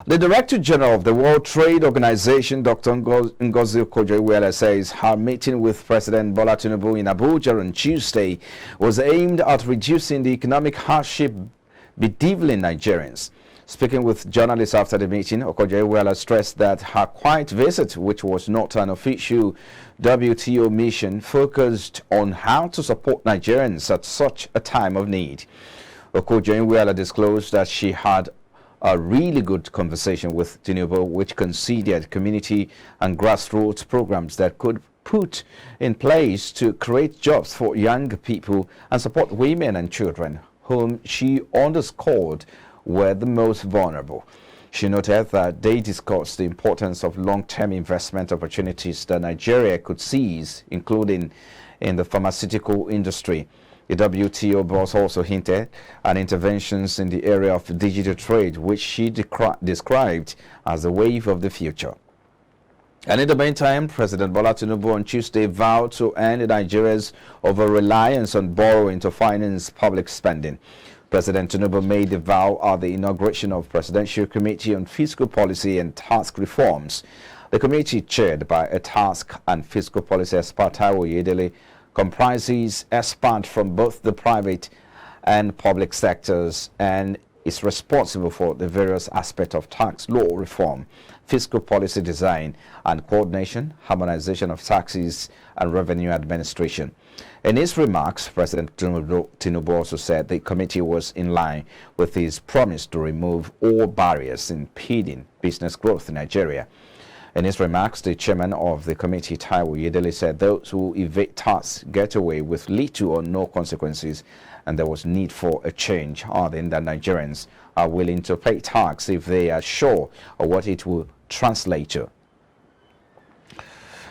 The Director General of the World Trade Organization, Dr. Ngozi Okonjo-Iweala, says her meeting with President Bola Tinubu in Abuja on Tuesday was aimed at reducing the economic hardship bedeviling Nigerians. Speaking with journalists after the meeting, Okonjo-Iweala stressed that her quiet visit, which was not an official WTO mission, focused on how to support Nigerians at such a time of need. Okonjo-Iweala disclosed that she had a really good conversation with Tinubu, which considered community and grassroots programs that could put in place to create jobs for young people and support women and children, whom she underscored were the most vulnerable. She noted that they discussed the importance of long-term investment opportunities that Nigeria could seize, including in the pharmaceutical industry. The WTO boss also hinted at interventions in the area of digital trade, which she described as the wave of the future. And in the meantime, President Bola Tinubu on Tuesday vowed to end Nigeria's over-reliance on borrowing to finance public spending. President Tinubu made the vow at the inauguration of Presidential Committee on Fiscal Policy and Tax Reforms. The committee, chaired by a tax and fiscal policy expert, Alleviate, comprises experts from both the private and public sectors and is responsible for the various aspects of tax law reform, fiscal policy design and coordination, harmonization of taxes and revenue administration. In his remarks, President Tinubu also said the committee was in line with his promise to remove all barriers impeding business growth in Nigeria. In his remarks, the chairman of the committee, Alleviate, said those who evade tax get away with little or no consequences, and there was need for a change, adding that Nigerians are willing to pay tax if they are sure of what it will translate to.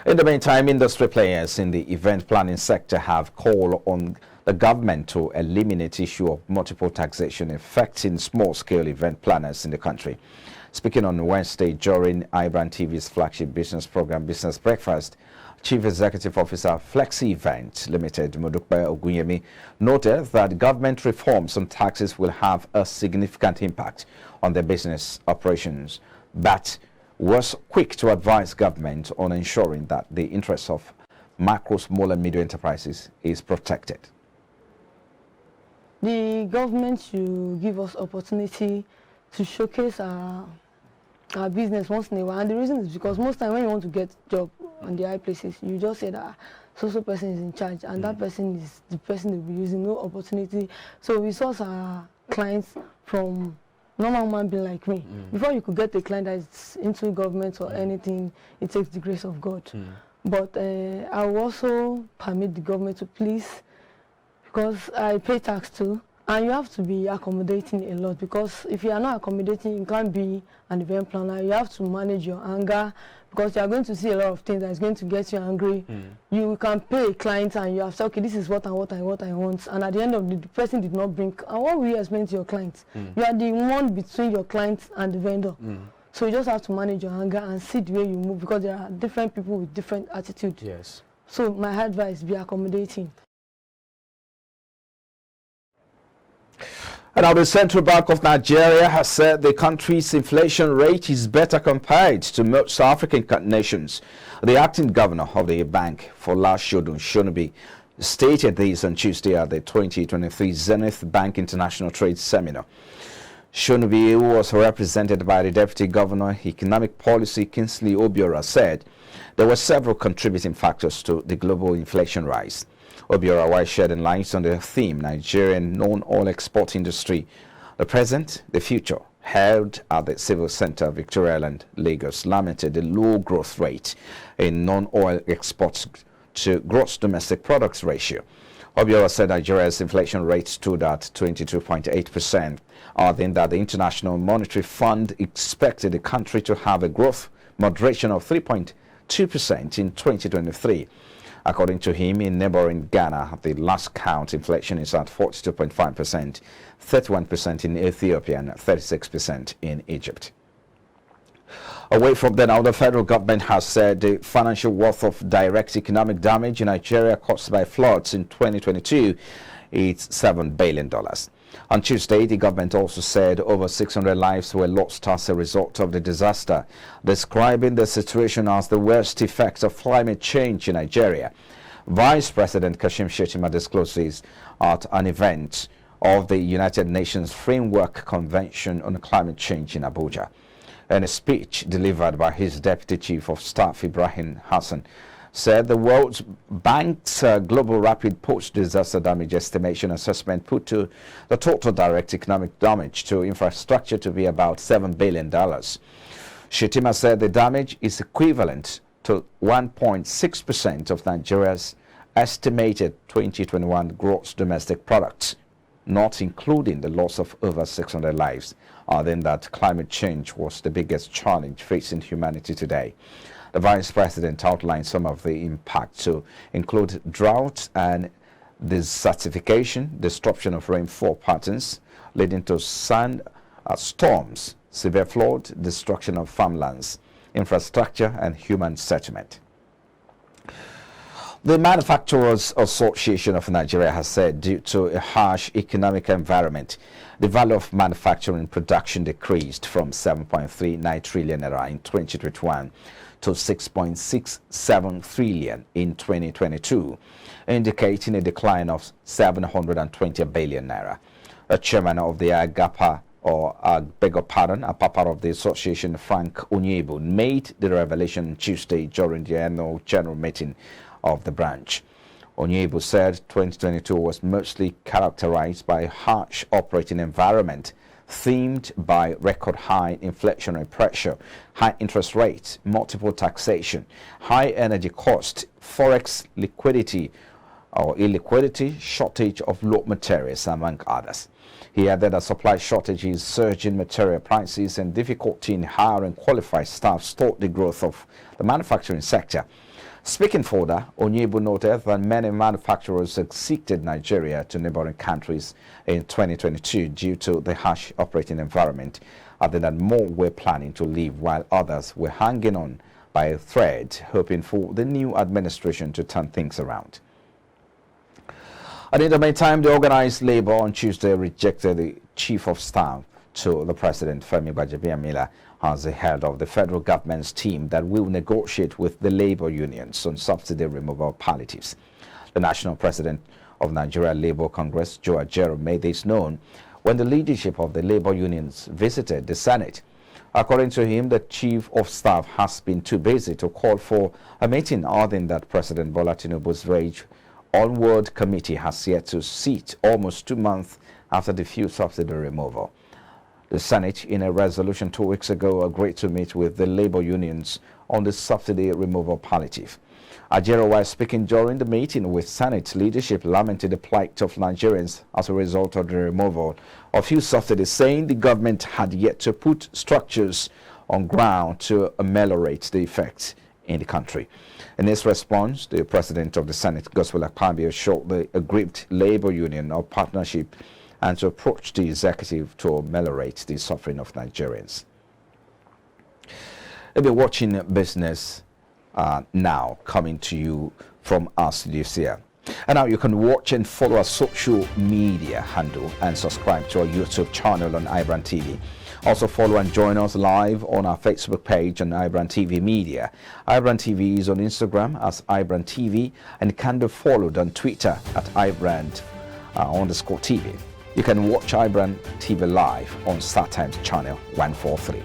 In the meantime, industry players in the event planning sector have called on the government to eliminate the issue of multiple taxation affecting small-scale event planners in the country. Speaking on Wednesday during iBrandTV's flagship business program, Business Breakfast, Chief Executive Officer Flexi Event Limited, Modupe Ogunyemi, noted that government reforms on taxes will have a significant impact on their business operations, but was quick to advise government on ensuring that the interests of micro, small and medium enterprises is protected. The government should give us opportunity to showcase our business once in a while, and the reason is because most time when you want to get job on the high places, you just say that so person is in charge, and that person is the person they'll be using, no opportunity. So we source our clients from normal human being like me. Before you could get a client that is into government or anything, it takes the grace of God. But I will also permit the government to please, because I pay tax too. And you have to be accommodating a lot, because if you are not accommodating, you can't be an event planner. You have to manage your anger, because you are going to see a lot of things that is going to get you angry. You can pay a client and you have to say, okay, this is what I want. And at the end of the person did not bring. And what will you explain to your client? You are the one between your client and the vendor. So you just have to manage your anger and see the way you move, because there are different people with different attitudes. Yes. So my advice, be accommodating. And now the Central Bank of Nigeria has said the country's inflation rate is better compared to most African nations. The acting governor of the bank, Folashodun Shonubi, stated this on Tuesday at the 2023 Zenith Bank International Trade Seminar. Shonubi, who was represented by the Deputy Governor Economic Policy Kingsley Obiora, said there were several contributing factors to the global inflation rise. Obiora shedding light on the theme Nigerian non-oil export industry, the present, the future, held at the Civil Center, Victoria Island, Lagos, lamented the low growth rate in non-oil exports to gross domestic products ratio. Obiora said Nigeria's inflation rate stood at 22.8%, adding that the International Monetary Fund expected the country to have a growth moderation of 3.2% in 2023. According to him, in neighboring Ghana, at the last count, inflation is at 42.5%, 31% in Ethiopia, and 36% in Egypt. Away from that, now the federal government has said the financial worth of direct economic damage in Nigeria caused by floods in 2022 is $7 billion. On Tuesday, the government also said over 600 lives were lost as a result of the disaster, describing the situation as the worst effects of climate change in Nigeria. Vice President Kashim Shettima disclosed this at an event of the United Nations Framework Convention on Climate Change in Abuja. In a speech delivered by his Deputy Chief of Staff, Ibrahim Hassan, said the World Bank's Global Rapid Post-Disaster Damage Estimation Assessment put to the total direct economic damage to infrastructure to be about $7 billion. Shettima said the damage is equivalent to 1.6% of Nigeria's estimated 2021 gross domestic product, not including the loss of over 600 lives, adding that climate change was the biggest challenge facing humanity today. The Vice President outlined some of the impacts to include drought and desertification, disruption of rainfall patterns leading to storms, severe flood, destruction of farmlands, infrastructure and human settlement. The Manufacturers Association of Nigeria has said due to a harsh economic environment, the value of manufacturing production decreased from 7.39 trillion naira in 2021 to 6.67 trillion in 2022, indicating a decline of 720 billion naira. The chairman of the APAPA of the association, Frank Onyebu, made the revelation Tuesday during the annual general meeting of the branch. Onyebu said 2022 was mostly characterized by a harsh operating environment themed by record high inflationary pressure, high interest rates, multiple taxation, high energy cost, forex liquidity or illiquidity, shortage of raw materials, among others. He added that supply shortages, surging material prices, and difficulty in hiring qualified staff stalled the growth of the manufacturing sector. Speaking further, Onyebu noted that many manufacturers exited Nigeria to neighboring countries in 2022 due to the harsh operating environment, adding that more were planning to leave while others were hanging on by a thread, hoping for the new administration to turn things around. And in the meantime, the organized labor on Tuesday rejected the chief of staff to the president, Femi Gbajabiamila, as the head of the federal government's team that will negotiate with the labor unions on subsidy removal palliatives. The national president of Nigeria Labour Congress, Joe Ajero, made this known when the leadership of the labor unions visited the Senate. According to him, the chief of staff has been too busy to call for a meeting, adding that President Bola Tinubu's Rage Onward Committee has yet to sit almost 2 months after the fuel subsidy removal. The Senate, in a resolution 2 weeks ago, agreed to meet with the labor unions on the subsidy removal palliative. Ajero, while speaking during the meeting with Senate leadership, lamented the plight of Nigerians as a result of the removal of fuel subsidies, saying the government had yet to put structures on ground to ameliorate the effects in the country. In his response, the president of the Senate, Godswill Akpabio, showed the aggrieved labor union of partnership and to approach the executive to ameliorate the suffering of Nigerians. You'll be watching Business Now, coming to you from our studios here. And now you can watch and follow our social media handle and subscribe to our YouTube channel on iBrandTV. Also follow and join us live on our Facebook page on iBrandTV Media. iBrandTV is on Instagram as iBrandTV and can be followed on Twitter at iBrand_TV. You can watch iBrandTV live on StarTimes channel 143.